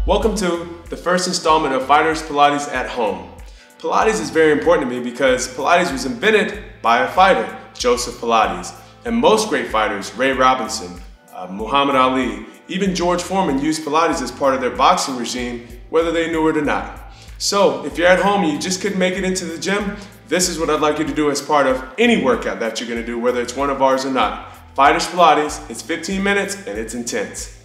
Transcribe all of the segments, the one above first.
Welcome to the first installment of Fighters Pilates at Home. Pilates is very important to me because Pilates was invented by a fighter, Joseph Pilates. And most great fighters, Ray Robinson, Muhammad Ali, even George Foreman used Pilates as part of their boxing regime, whether they knew it or not. So if you're at home and you just couldn't make it into the gym, this is what I'd like you to do as part of any workout that you're gonna do, whether it's one of ours or not. Fighters Pilates, it's 15 minutes and it's intense.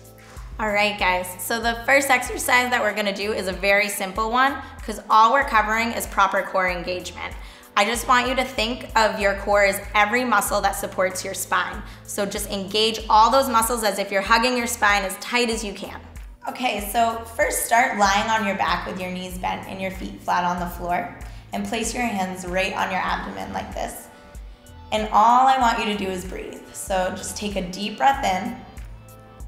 All right, guys, so the first exercise that we're gonna do is a very simple one because all we're covering is proper core engagement. I just want you to think of your core as every muscle that supports your spine. So just engage all those muscles as if you're hugging your spine as tight as you can. Okay, so first start lying on your back with your knees bent and your feet flat on the floor, and place your hands right on your abdomen like this. And all I want you to do is breathe. So just take a deep breath in.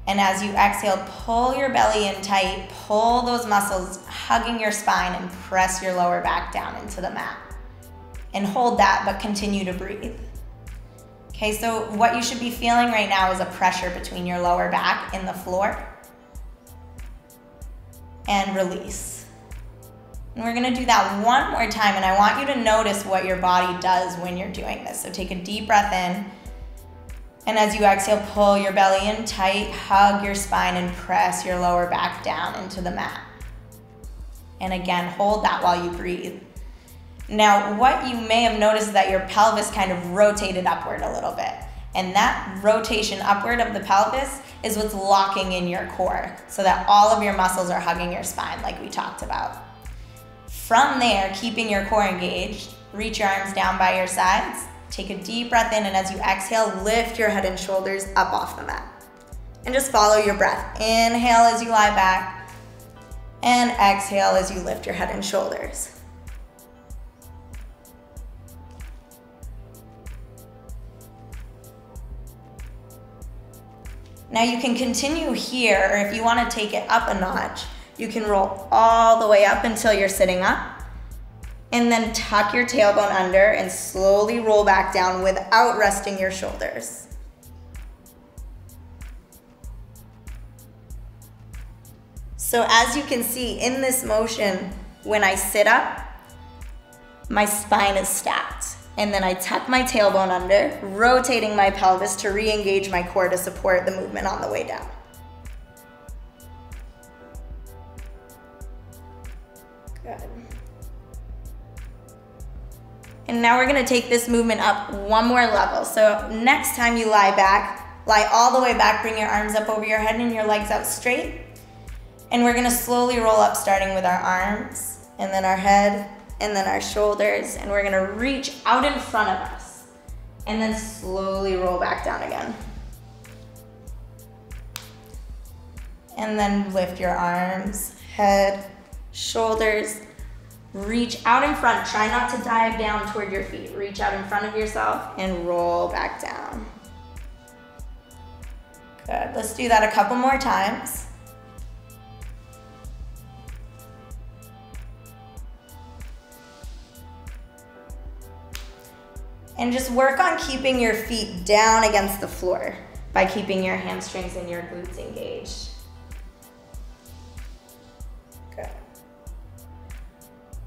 And as you exhale, pull your belly in tight, pull those muscles hugging your spine and press your lower back down into the mat. And hold that, but continue to breathe. Okay, so what you should be feeling right now is a pressure between your lower back and the floor. And release. And we're gonna do that one more time, and I want you to notice what your body does when you're doing this. So take a deep breath in. And as you exhale, pull your belly in tight, hug your spine, and press your lower back down into the mat. And again, hold that while you breathe. Now, what you may have noticed is that your pelvis kind of rotated upward a little bit. And that rotation upward of the pelvis is what's locking in your core so that all of your muscles are hugging your spine like we talked about. From there, keeping your core engaged, reach your arms down by your sides. Take a deep breath in, and as you exhale, lift your head and shoulders up off the mat. And just follow your breath. Inhale as you lie back, and exhale as you lift your head and shoulders. Now you can continue here, or if you want to take it up a notch, you can roll all the way up until you're sitting up. And then tuck your tailbone under and slowly roll back down without resting your shoulders. So as you can see in this motion, when I sit up, my spine is stacked. And then I tuck my tailbone under, rotating my pelvis to re-engage my core to support the movement on the way down. Good. And now we're gonna take this movement up one more level. So next time you lie back, lie all the way back, bring your arms up over your head and your legs out straight. And we're gonna slowly roll up, starting with our arms, and then our head, and then our shoulders. And we're gonna reach out in front of us, and then slowly roll back down again. And then lift your arms, head, shoulders, reach out in front. Try not to dive down toward your feet. Reach out in front of yourself and roll back down. Good, let's do that a couple more times. And just work on keeping your feet down against the floor by keeping your hamstrings and your glutes engaged. Good.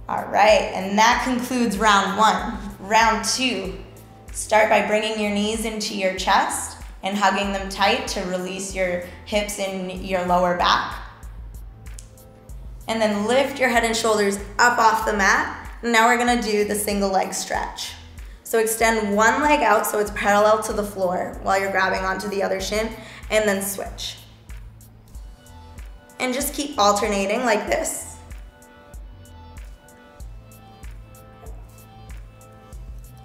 All right, and that concludes round one. Round two, start by bringing your knees into your chest and hugging them tight to release your hips and your lower back. And then lift your head and shoulders up off the mat. Now we're gonna do the single leg stretch. So extend one leg out so it's parallel to the floor while you're grabbing onto the other shin, and then switch. And just keep alternating like this.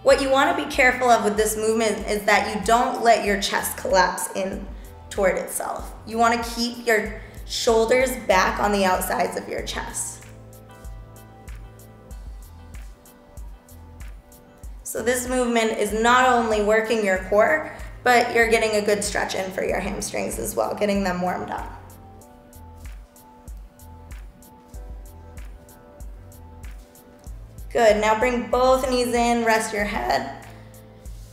What you want to be careful of with this movement is that you don't let your chest collapse in toward itself. You want to keep your shoulders back on the outsides of your chest. So this movement is not only working your core, but you're getting a good stretch in for your hamstrings as well, getting them warmed up. Good, now bring both knees in, rest your head.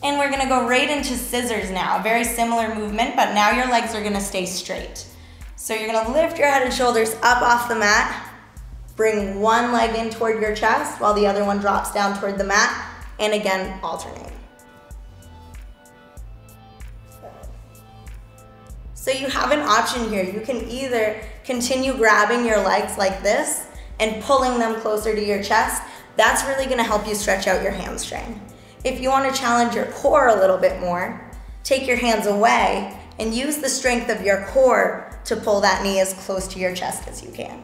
And we're gonna go right into scissors now. Very similar movement, but now your legs are gonna stay straight. So you're gonna lift your head and shoulders up off the mat, bring one leg in toward your chest while the other one drops down toward the mat, and again, alternate. So you have an option here. You can either continue grabbing your legs like this and pulling them closer to your chest. That's really gonna help you stretch out your hamstring. If you wanna challenge your core a little bit more, take your hands away and use the strength of your core to pull that knee as close to your chest as you can.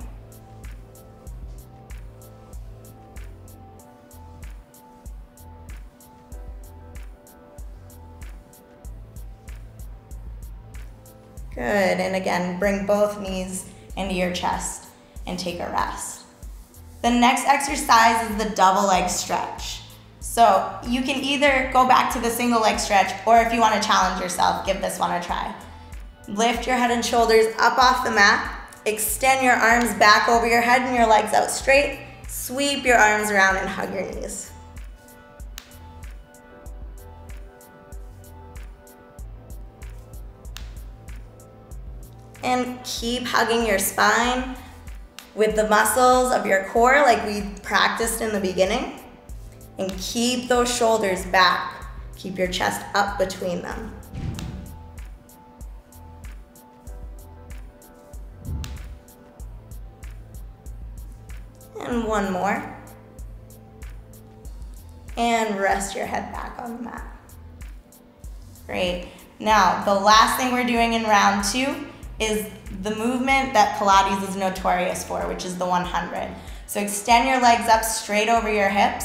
Good, and again, bring both knees into your chest and take a rest. The next exercise is the double leg stretch. So you can either go back to the single leg stretch, or if you want to challenge yourself, give this one a try. Lift your head and shoulders up off the mat, extend your arms back over your head and your legs out straight, sweep your arms around and hug your knees. And keep hugging your spine with the muscles of your core like we practiced in the beginning. And keep those shoulders back. Keep your chest up between them. And one more. And rest your head back on the mat. Great. Now, the last thing we're doing in round 2 is the movement that Pilates is notorious for, which is the 100. So extend your legs up straight over your hips.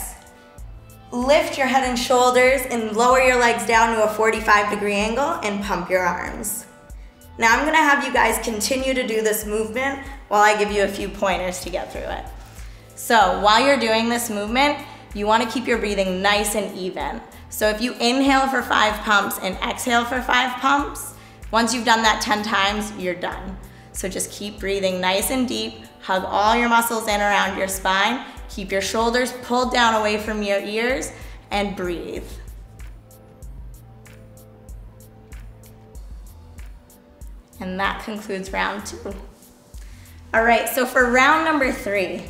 Lift your head and shoulders and lower your legs down to a 45-degree angle and pump your arms. Now I'm gonna have you guys continue to do this movement while I give you a few pointers to get through it. So while you're doing this movement, you wanna keep your breathing nice and even. So if you inhale for 5 pumps and exhale for 5 pumps, once you've done that 10 times, you're done. So just keep breathing nice and deep, hug all your muscles in around your spine, keep your shoulders pulled down away from your ears, and breathe. And that concludes round 2. All right, so for round number 3,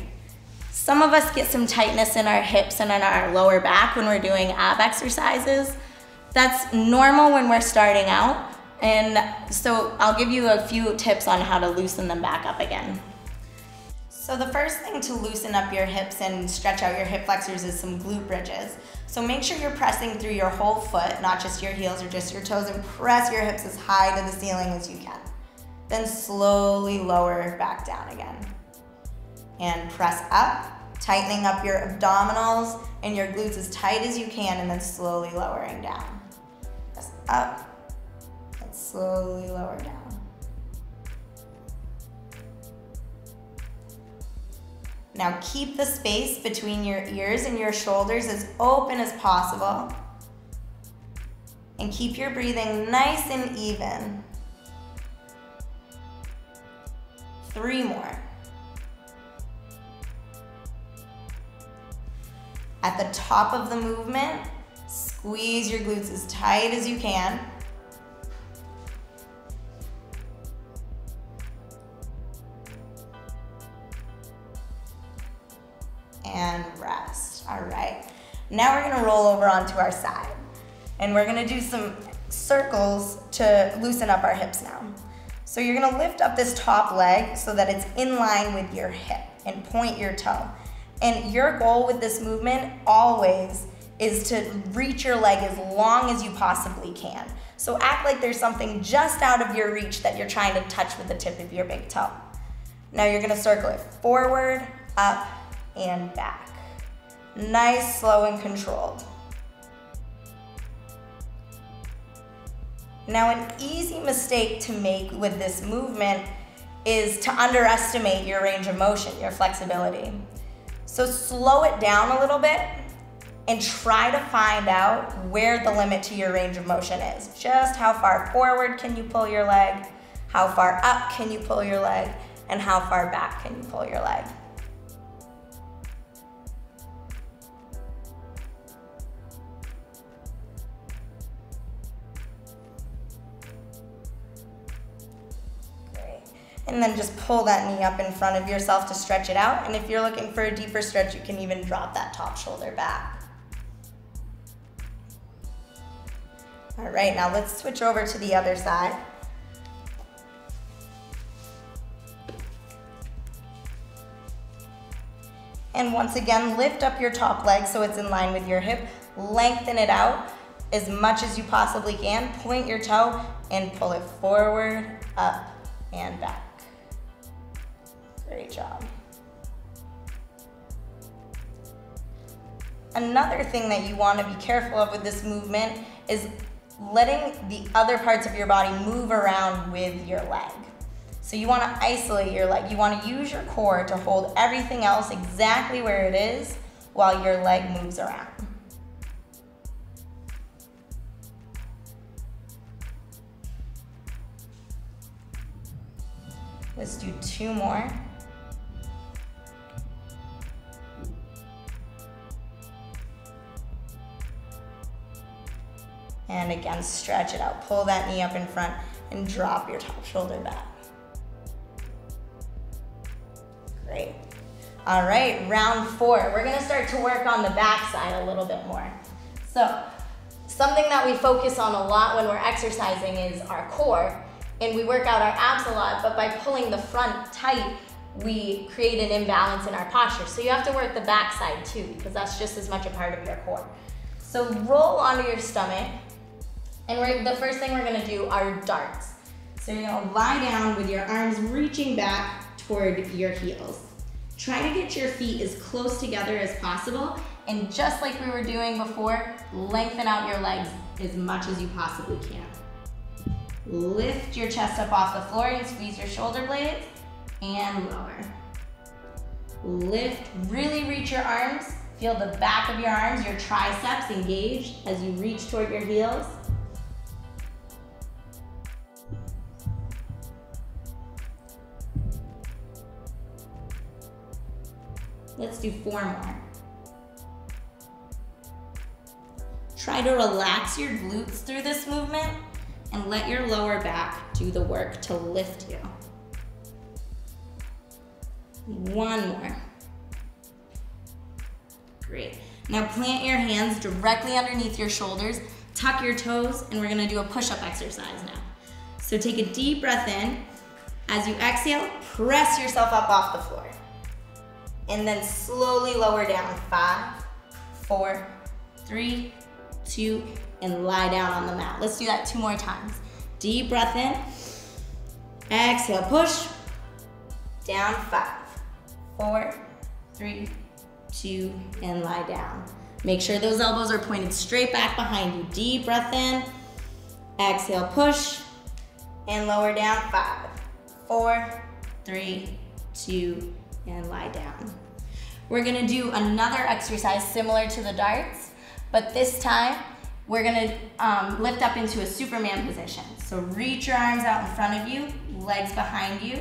some of us get some tightness in our hips and in our lower back when we're doing ab exercises. That's normal when we're starting out. And so I'll give you a few tips on how to loosen them back up again. So the first thing to loosen up your hips and stretch out your hip flexors is some glute bridges. So make sure you're pressing through your whole foot, not just your heels or just your toes, and press your hips as high to the ceiling as you can. Then slowly lower back down again. And press up, tightening up your abdominals and your glutes as tight as you can, and then slowly lowering down. Press up. Slowly lower down. Now keep the space between your ears and your shoulders as open as possible. And keep your breathing nice and even. 3 more. At the top of the movement, squeeze your glutes as tight as you can. And rest. All right. Now we're gonna roll over onto our side. And we're gonna do some circles to loosen up our hips now. So you're gonna lift up this top leg so that it's in line with your hip and point your toe. And your goal with this movement always is to reach your leg as long as you possibly can. So act like there's something just out of your reach that you're trying to touch with the tip of your big toe. Now you're gonna circle it forward, up, and back. Nice, slow, and controlled. Now, an easy mistake to make with this movement is to underestimate your range of motion, your flexibility. So slow it down a little bit and try to find out where the limit to your range of motion is. Just how far forward can you pull your leg, how far up can you pull your leg, and how far back can you pull your leg. And then just pull that knee up in front of yourself to stretch it out. And if you're looking for a deeper stretch, you can even drop that top shoulder back. All right, now let's switch over to the other side. And once again, lift up your top leg so it's in line with your hip. Lengthen it out as much as you possibly can. Point your toe and pull it forward, up, and back. Great job. Another thing that you want to be careful of with this movement is letting the other parts of your body move around with your leg. So you want to isolate your leg. You want to use your core to hold everything else exactly where it is while your leg moves around. Let's do 2 more. And again, stretch it out. Pull that knee up in front and drop your top shoulder back. Great. All right, round 4. We're gonna start to work on the back side a little bit more. So, something that we focus on a lot when we're exercising is our core, and we work out our abs a lot, but by pulling the front tight, we create an imbalance in our posture. So you have to work the back side too, because that's just as much a part of your core. So roll onto your stomach, and the first thing we're gonna do are darts. So you're gonna lie down with your arms reaching back toward your heels. Try to get your feet as close together as possible, and just like we were doing before, lengthen out your legs as much as you possibly can. Lift your chest up off the floor and squeeze your shoulder blades, and lower. Lift, really reach your arms. Feel the back of your arms, your triceps engaged as you reach toward your heels. Let's do 4 more. Try to relax your glutes through this movement and let your lower back do the work to lift you. 1 more. Great. Now plant your hands directly underneath your shoulders, tuck your toes, and we're gonna do a push-up exercise now. So take a deep breath in. As you exhale, press yourself up off the floor. And then slowly lower down. 5, 4, 3, 2, and lie down on the mat. Let's do that 2 more times. Deep breath in. Exhale, push. Down. 5, 4, 3, 2, and lie down. Make sure those elbows are pointed straight back behind you. Deep breath in. Exhale, push. And lower down. 5, 4, 3, 2, and lie down. We're gonna do another exercise similar to the darts, but this time we're gonna lift up into a Superman position. So reach your arms out in front of you, legs behind you,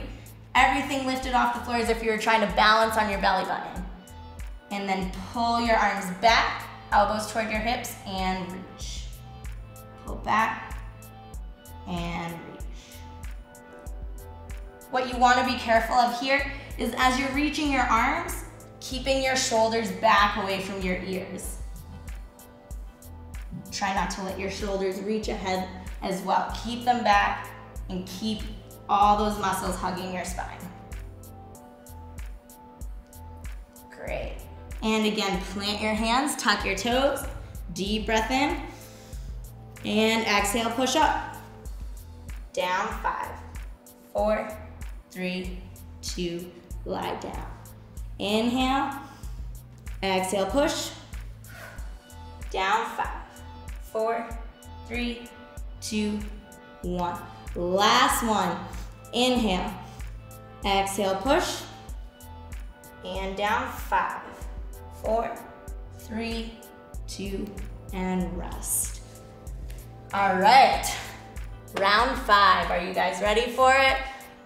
everything lifted off the floor as if you were trying to balance on your belly button. And then pull your arms back, elbows toward your hips, and reach. Pull back and reach. What you wanna be careful of here is as you're reaching your arms, keeping your shoulders back away from your ears. Try not to let your shoulders reach ahead as well. Keep them back and keep all those muscles hugging your spine. Great. And again, plant your hands, tuck your toes, deep breath in, and exhale, push up. Down. 5, 4, 3, 2, lie down. Inhale, exhale, push. Down. 5, 4, 3, 2, 1. Last one. Inhale, exhale, push. And down. 5, 4, 3, 2, and rest. All right, round 5. Are you guys ready for it?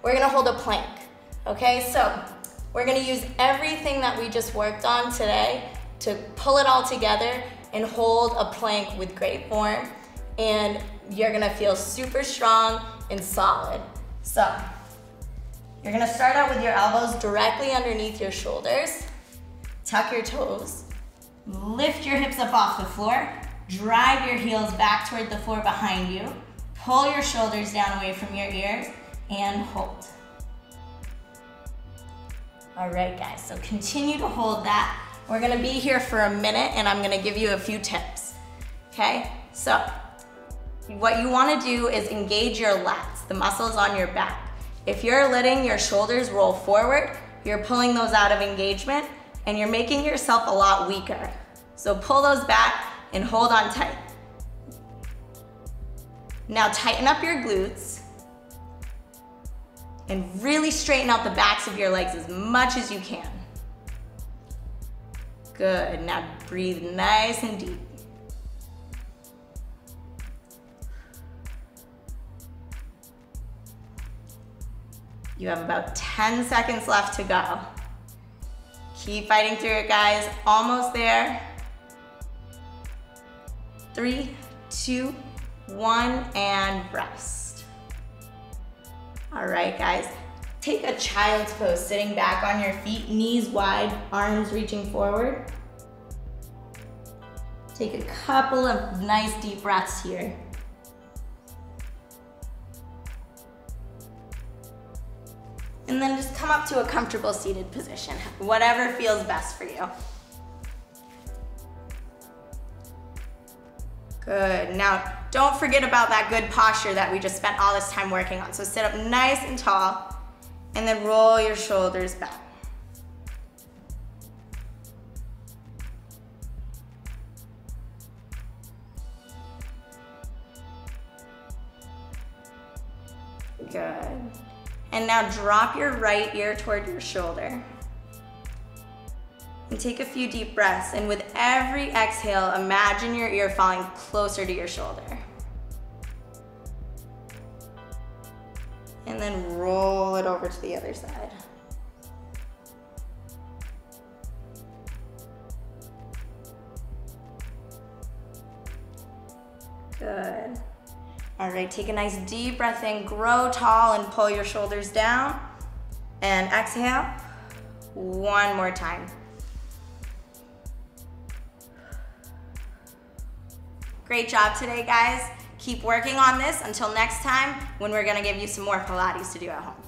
We're gonna hold a plank, okay? So we're gonna use everything that we just worked on today to pull it all together and hold a plank with great form, and you're gonna feel super strong and solid. So You're gonna start out with your elbows directly underneath your shoulders. Tuck your toes. Lift your hips up off the floor. Drive your heels back toward the floor behind you. Pull your shoulders down away from your ears and hold. All right, guys, so continue to hold that. We're gonna be here for a minute and I'm gonna give you a few tips, okay? So, what you wanna do is engage your lats, the muscles on your back. If you're letting your shoulders roll forward, you're pulling those out of engagement and you're making yourself a lot weaker. So pull those back and hold on tight. Now tighten up your glutes and really straighten out the backs of your legs as much as you can. Good, now breathe nice and deep. You have about 10 seconds left to go. Keep fighting through it, guys. Almost there. 3, 2, 1, and rest. All right, guys. Take a child's pose, sitting back on your feet, knees wide, arms reaching forward. Take a couple of nice deep breaths here. And then just come up to a comfortable seated position, whatever feels best for you. Good, now don't forget about that good posture that we just spent all this time working on. So sit up nice and tall, and then roll your shoulders back. Good. And now drop your right ear toward your shoulder. And take a few deep breaths. And with every exhale, imagine your ear falling closer to your shoulder. And then roll it over to the other side. Good. All right, take a nice deep breath in, grow tall and pull your shoulders down. And exhale, one more time. Great job today, guys. Keep working on this until next time when we're gonna give you some more Pilates to do at home.